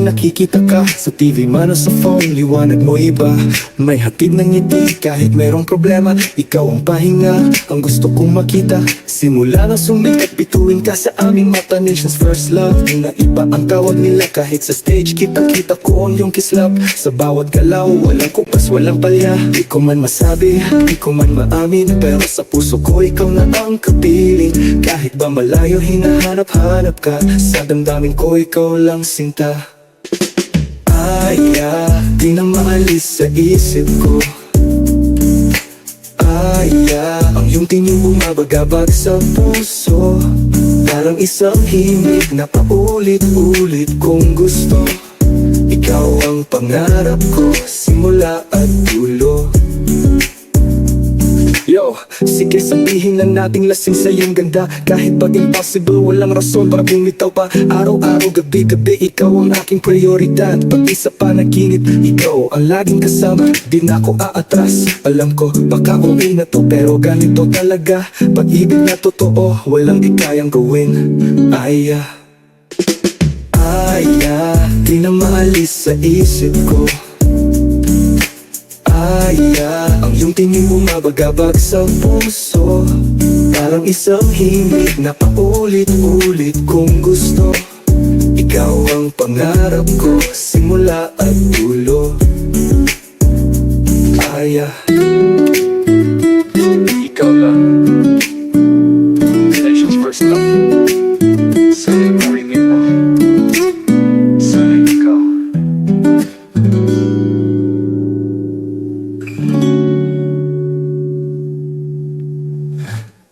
tuwing nakikita ka sa TV man o sa phone, liwanag mo iba. May hatid ng ngiti kahit merong problema. Ikaw ang pahinga, ang gusto kong makita. Simula na sumikat, bituin ka sa aming mata. Nation's first love, na iba ang tawag nila. Kahit sa stage, kita-kita ko ang iyong kislap. Sa bawat galaw, walang kupas, walang palya. Di ko man masabi, di ko man maamin, pero sa puso ko ikaw na ang kapiling. Kahit ba malayo, hinahanap-hanap ka. Sa damdamin ko, ikaw lang sinta. Di na maalis sa isip ko. Ang iyong tingin bumabagabag sa puso. Parang isang himig na paulit-ulit kong gusto. Ikaw ang pangarap ko, simula at dulo. Yo, sige sabihin lang nating lasing sa iyong ganda. Kahit pag impossible, walang rason para bumitaw pa. Araw-araw, gabi-gabi, ikaw ang aking prioridad. Pag isa pa naginip, ikaw ang laging kasama. Di na ako aatras, alam ko baka uwi na to, pero ganito talaga. Pag-ibig na totoo, walang ikayang gawin. Di na maalis sa isip ko. Ang iyong tingin bumabagabag sa puso. Parang isang himig na paulit-ulit kong gusto. Ikaw ang pangarap ko, simula at dulo.